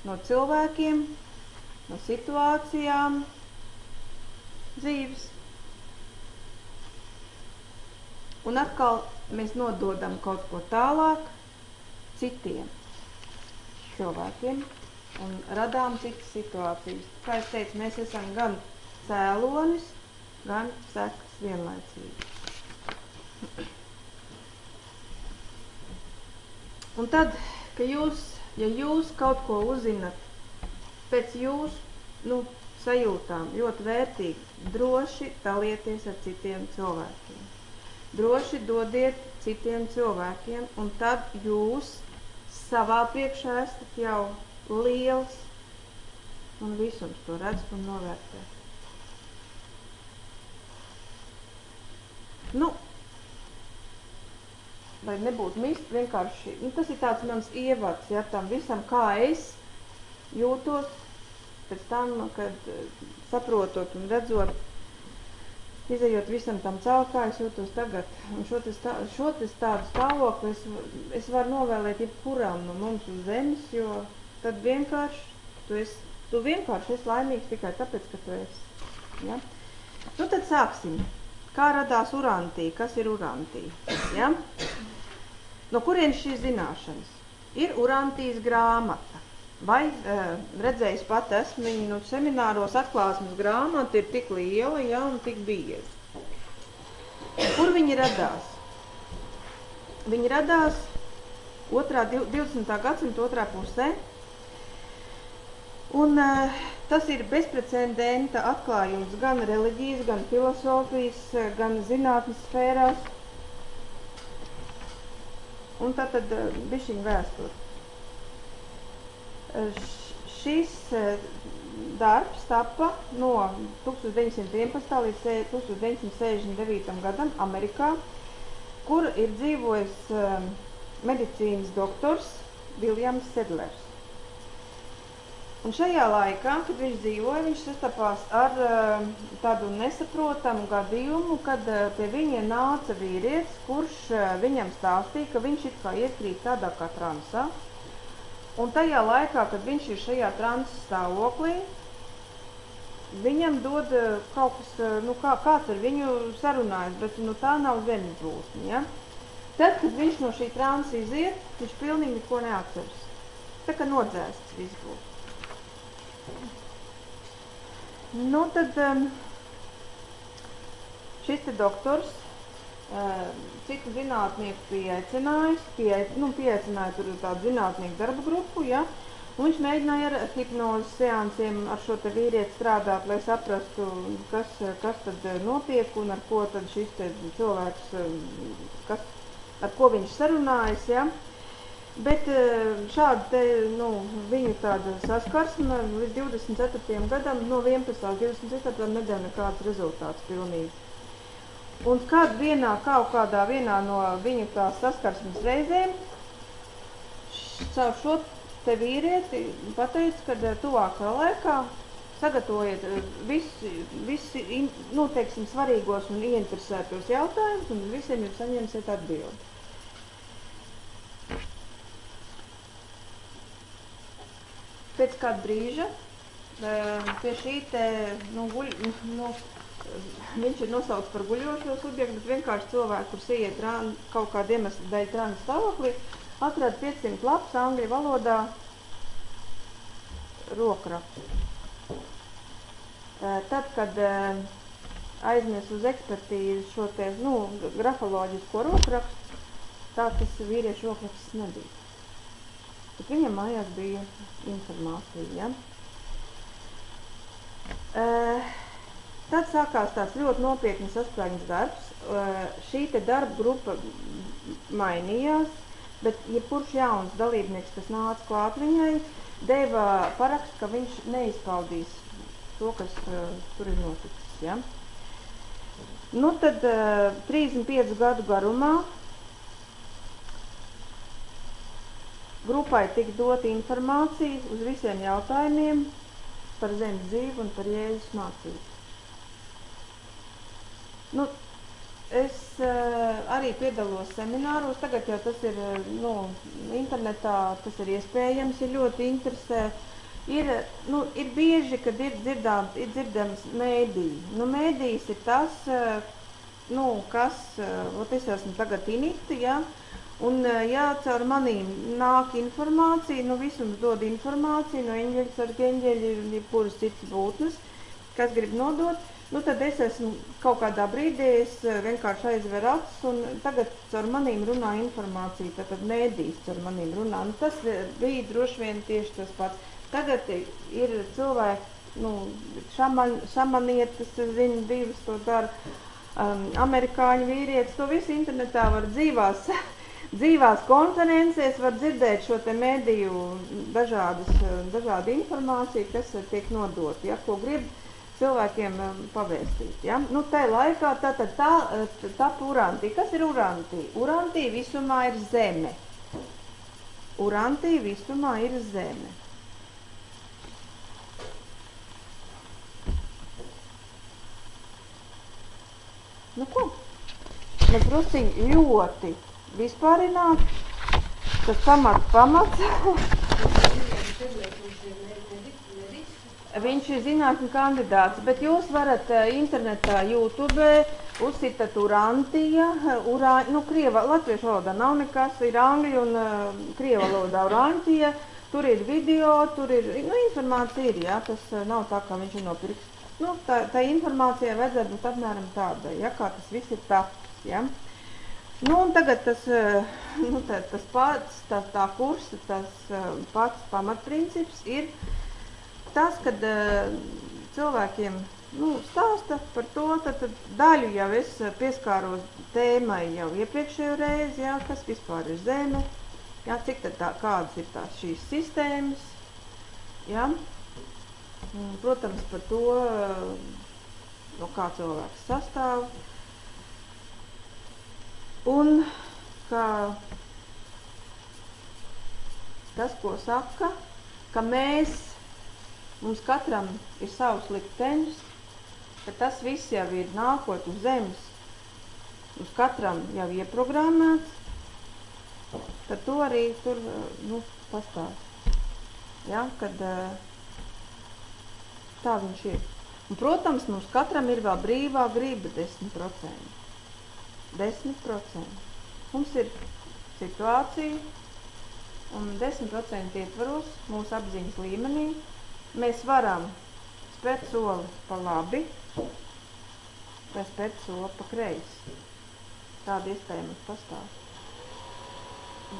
A: no cilvēkiem, no situācijām, dzīves. Un atkal mēs nododam kaut ko tālāk citiem cilvēkiem un radām citas situācijas. Kā es teicu, mēs esam gan cēlonis, gan sekas vienlaicīgi. Un tad, ja jūs kaut ko uzzinat pēc jūsu sajūtām, ļoti vērtīgi, droši dalieties ar citiem cilvēkiem. Droši dodiet citiem cilvēkiem, un tad jūs savā priekšā esat jau liels, un visums to redz un novērtē. Lai nebūtu mist, vienkārši, tas ir tāds mans ievads, ja, tam visam, kā es jūtos, pēc tam, kad saprotot un redzot, izejot visam tam cauri, kā es jūtos tagad. Un šo tādu stāvokli es varu novēlēt jebkuram no mums uz zemes, jo tad vienkārši tu vienkārši esi laimīgs tikai tāpēc, ka tu esi. Ja? Tad sāksim. Kā radās urantija? Kas ir urantija? Ja? No kurienes šīs zināšanas? Ir urantijas grāmata. Vai redzējis pat esmu viņu semināros, atklāsmes grāmata ir tik liela, ja, un tik bieza. Kur viņi radās? Viņi radās 20. gadsimta otrā pusē, un tas ir bezprecedenta atklājums gan reliģijas, gan filosofijas, gan zinātnes sfērās, un tātad bišķiņ vēsture. Šis darbs tapa no 1911. līdz 1969. gadam Amerikā, kur ir dzīvojis medicīnas doktors Viljams Sedlers. Un šajā laikā, kad viņš dzīvoja, viņš sastapās ar tādu nesaprotamu gadījumu, kad pie viņa nāca vīrietis, kurš viņam stāstīja, ka viņš it kā iekrīt tādā kā transā. Un tajā laikā, kad viņš ir šajā transa stāvoklī, viņam dod kaut kas, kāds ar viņu sarunājas, bet tā nav zemes būtne. Ja? Tad, kad viņš no šī transa iziet, viņš pilnīgi neko neatceras. tā kā nodzēsts viss būtu. Nu, tad šis te doktors citu zinātnieku pieaicināja tur tādu zinātnieku darba grupu, ja, un viņš mēģināja ar hipnozes seansiem ar šo te vīrieti strādāt, lai saprastu, kas tad notiek un ar ko tad šis te cilvēks, ar ko viņš sarunājas, ja. Bet šāda te, viņu tāda saskarsme līdz 24. gadam, no 11. līdz 24. nedēļa nekāds rezultāts pilnīgi. Un kaut kādā vienā no viņu tās saskarsmes reizēm caur šo te vīrieti pateica, ka tuvākā laikā sagatavojiet visi teiksim, svarīgos un ieinteresētos jautājumus, un visiem jūs saņemsiet atbildi. Pēc kāda brīža pie šī te, viņš ir nosaukts par guļošo subjektu, bet vienkārši cilvēku, kurš ieiet kaut kādu iemeslu dēļ trāna stāvoklī, atrada 500 lapas angļu valodā rokrakstu. Tad, kad aiznes uz ekspertīzi šo te, grafoloģisko rokrakstu, tā tas vīriešu rokraksts nebija. Bet viņam mājās bija informācija, ja? Tad sākās tās ļoti nopietni saspēļņas darbs. Šī te darba grupa mainījās, bet jebkurš jauns dalībnieks, kas nāca klāt viņai, deva parakstu, ka viņš neizpaudīs to, kas tur ir noticis. Ja? Nu tad 35 gadu garumā grupai tika dota informācija uz visiem jautājumiem par zemes dzīvi un par Jēzus mācību. Es arī piedalos semināros, tagad jau tas ir, internetā tas ir iespējams, ir ļoti interesē. Ir bieži, kad ir dzirdams mēdīji. Mēdījis ir tas, kas, es esmu tagad Inita, ja, un ja caur manīm nāk informācija, visums dod informāciju, no eņģeļu sargi eņģeļi, jebkuras citas būtnes, kas grib nodot, tad es esmu kaut kādā brīdī, es vienkārši aizveru acis, un tagad caur manīm runā informācija, tad mēdījis caur manīm runā. Tas bija droši vien tieši tas pats. Tagad ir cilvēki, šamanietis, zinu, divas to dara, amerikāņu vīrietis, to visu internetā var dzīvās konferencēs, var dzirdēt šo te mēdīju dažādu informāciju, kas tiek nodot, ja, ko grib cilvēkiem pavēstīt. Ja? Tai laikā tapa Urantī. Kas ir Urantī? Urantī visumā ir zeme. Urantī visumā ir zeme. Ko? Mēs drusciņi ļoti vispārināt, tas pamats. Viņš ir zinātņu kandidāts, bet jūs varat internetā, YouTube uzsitat Urantija, latviešu valodā nav nekas, ir angļu un krieva valodā Urantija, tur ir video, tur ir, informācija ir, ja, tas nav tā, kā viņš ir nopirks. Tā informācija vajadzētu būt apmēram tāda, ja, kā tas viss ir tapis, ja. Un tagad tas pats, tā kursa, tas pats pamatprincips ir tas, kad cilvēkiem stāsta par to, tad daļu jau es pieskāros tēmai jau iepriekšējo reizi, ja, kas vispār ir zeme, ja, cik kādas ir šīs sistēmas, ja. Protams, par to, no kā cilvēks sastāv. Un kā tas, ko saka, ka mums katram ir savs likteņš, ka tas viss jau ir nākot uz zemes, uz katram jau ieprogrammēts, tad to arī tur pastāv. Ja, kad tā viņš ir. Un, protams, mums katram ir vēl brīvā griba 10%. 10%. Mums ir situācija, Un 10% ietvaros mūsu apziņas līmenī mēs varam spērt soli pa labi vai spērt soli pa kreisi. Tāda iespējams pastāv.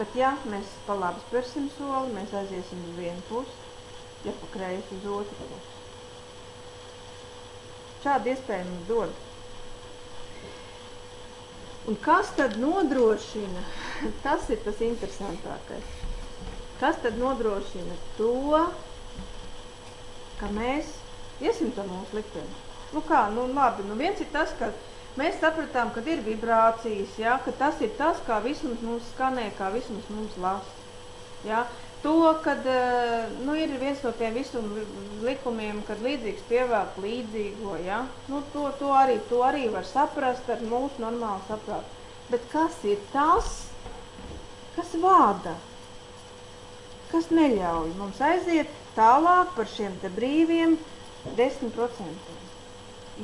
A: Bet ja mēs pa labi spērsim soli, mēs aiziesim uz vienu pusi, ja pa kreisi uz otru pusi. Šādi iespējams dod. Un kas tad nodrošina? Tas ir tas interesantākais. Kas tad nodrošina to, ka mēs iesim to mūsu likteni? Nu kā, nu labi, nu viens ir tas, ka mēs sapratām, ka ir vibrācijas, ja, ka tas ir tas, kā visums mums skanē, kā visums mums lasa. Ja. To, kad nu, ir viens no tiem visuma likumiem, kad līdzīgs pievērt līdzīgo, ja. Nu, to arī var saprast ar mūsu normālu saprātu. Bet kas ir tas, kas vada? Kas neļauj mums aiziet tālāk par šiem te brīviem 10%?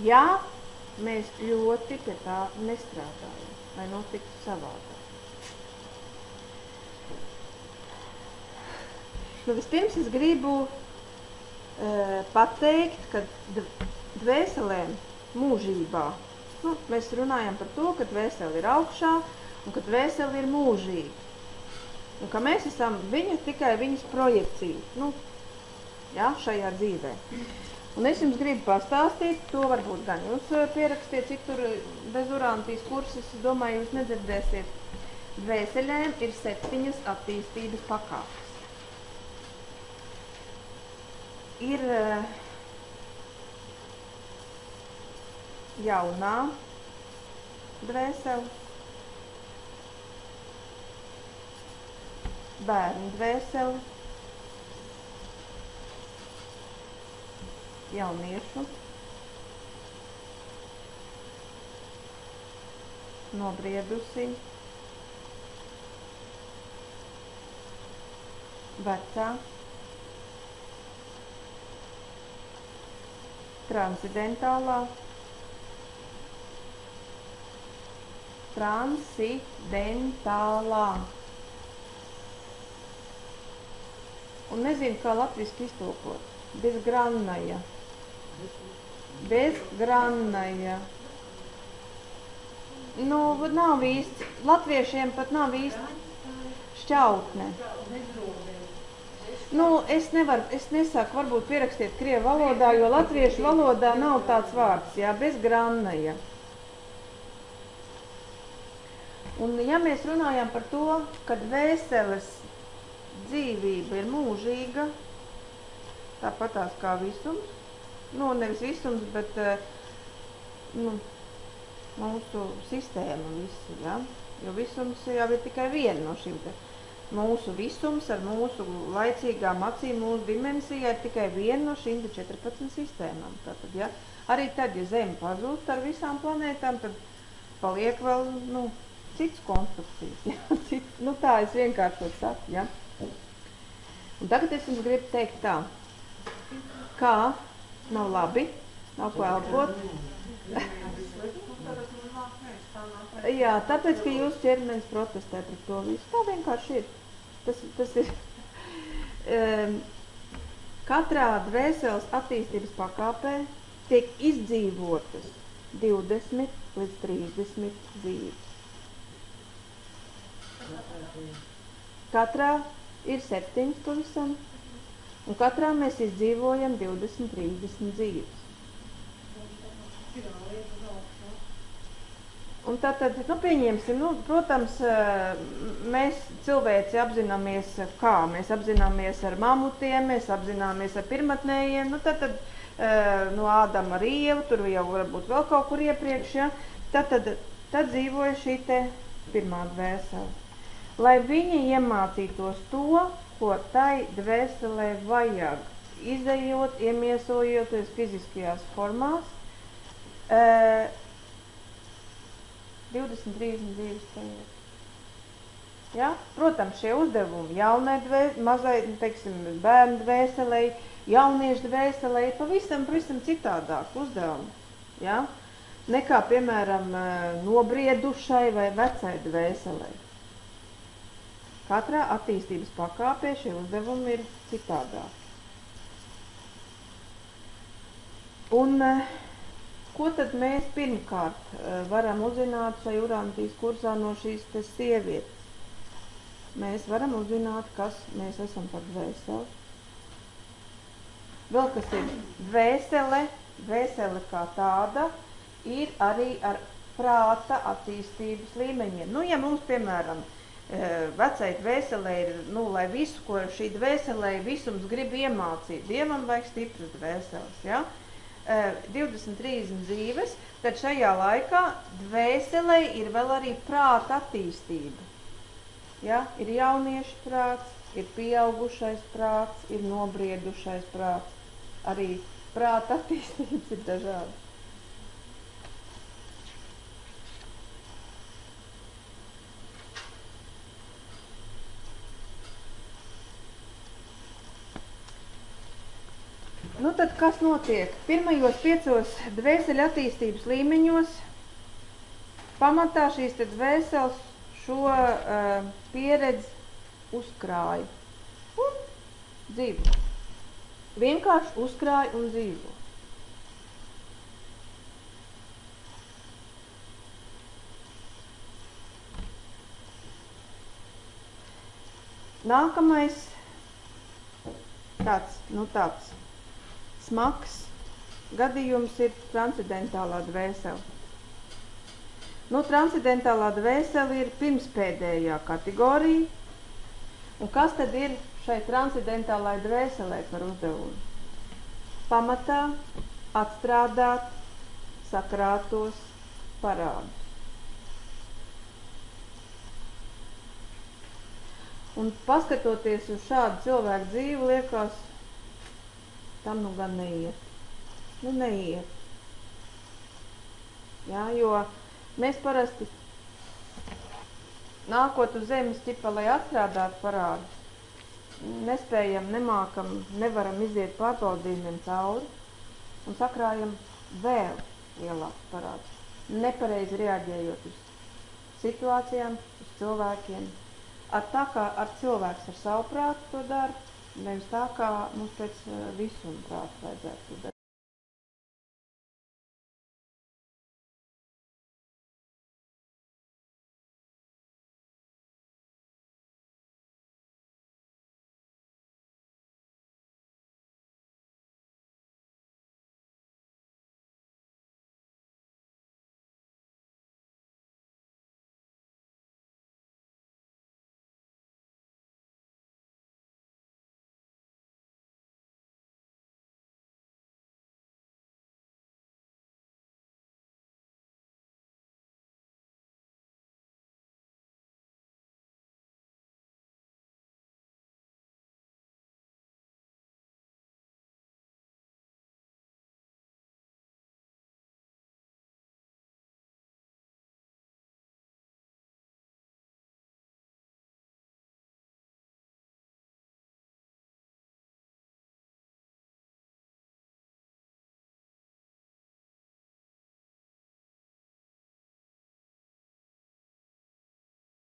A: Ja mēs ļoti pie tā nestrādājam, lai notiktu savādāk. Nu, vispirms es gribu pateikt, ka dvēselēm mūžībā, nu, mēs runājam par to, ka dvēsele ir augšā un ka dvēsele ir mūžīga. Un ka mēs esam tikai viņas projekcija, nu, jā, šajā dzīvē. Un es jums gribu pastāstīt, to varbūt gan jūs pierakstiet, cik tur bez urāntīs kursus, es domāju, jūs nedzirdēsiet. Dvēselēm ir 7 attīstības pakāpes. Ir jaunā dvēsele, bērnu dvēseli, jauniešu, nobriedusi, vecā, transcendentālā, Un nezinu, kā latviski iztulkot. Bezgrannaja. Bezgrannaja. Nu, nav īsti. Latviešiem pat nav īsti šķautne. Nu, es nesaku, varbūt pierakstiet krievu valodā, jo latviešu valodā nav tāds vārds, jā, bezgrannaja. Un ja mēs runājam par to, ka dvēseles dzīvība ir mūžīga, tāpatās kā visums, nu, nevis visums, bet nu, mūsu sistēma visi, ja? Jo visums jau ir tikai viena no šīm te. Mūsu visums ar mūsu laicīgām acīm, mūsu dimensijā ir tikai viena no šīm 14 sistēmām. Tātad, ja? Arī tad, ja Zeme pazūst ar visām planētām, tad paliek vēl, nu, cits konstrukcijas. Ja? Nu, tā es vienkāršot saku, ja? Un tagad es jums gribu teikt tā, kā nav labi, nav ko elpot. Jā, tāpēc, ka jūsu ķermenis protestē pret to visu. Tā vienkārši ir. Tas ir. Katrā dvēseles attīstības pakāpē tiek izdzīvotas 20 līdz 30 dzīves. Katrā ir 7 pavisam, un katrā mēs izdzīvojam 20-30 dzīves. Un tātad, nu, pieņemsim, nu, protams, mēs cilvēci apzināmies kā? Mēs apzināmies ar mamutiem, mēs apzināmies ar pirmatnējiem, nu, tātad no Ādama ar Ievu, tur jau varbūt vēl kaut kur iepriekš, ja? Tad dzīvoja šī te pirmā dvēsele. Lai viņi iemācītos to, ko tai dvēselē vajag, izejot, iemiesojoties fiziskajās formās, 20-30 dzīves paiet. Ja? Protams, šie uzdevumi jaunai mazai, teiksim, bērnu dvēselei, jauniešu dvēselei, pavisam citādāk uzdevumi. Ja? Nekā, piemēram, nobriedušai vai vecai dvēselei. katrā attīstības pakāpē šie uzdevumi ir citādāk. Un ko tad mēs pirmkārt varam uzzināt šai urāntīs kursā no šīs te sievietes? Mēs varam uzzināt, kas mēs esam par dvēseli. Vēl kas ir dvēsele kā tāda, ir arī ar prāta attīstības līmeņiem. Nu, ja mums, piemēram, vecai dvēselē ir, lai visu, ko šī dvēselē visums grib iemācīt, Dievam vajag stipras dvēseles, ja? 20-30 dzīves, tad šajā laikā dvēselē ir vēl arī prāta attīstība. Ja? Ir jauniešu prāts, ir pieaugušais prāts, ir nobriedušais prāts. Arī prāta attīstības ir dažādi. Nu tad kas notiek? Pirmajos 5 dvēseļu attīstības līmeņos pamatā šīs te dvēseles šo pieredzi uzkrāja un dzīvo. Vienkārši uzkrāja un dzīvo. Nākamais tāds smags gadījums ir transcendentālā dvēsele. Transcendentālā dvēsele ir pirmspēdējā kategorija. Un kas tad ir šai transcendentālai dvēselē par uzdevumu? Pamatā atstrādāt sakrātos parādus. Un paskatoties uz šādu cilvēku dzīvi, liekas, tam gan neiet. Neiet. Jā, jo mēs parasti nākot uz zemes ķipa, lai atstrādātu parādus, nespējam, nemākam, nevaram iziet pārbaudījumiem cauri un sakrājam vēl lielākus parādus. Nepareizi reaģējot uz situācijām, uz cilvēkiem. Tā kā ar cilvēks ar savu prātu to dara, nevis tā kā mums pēc visuma prātu vajadzētu to darīt.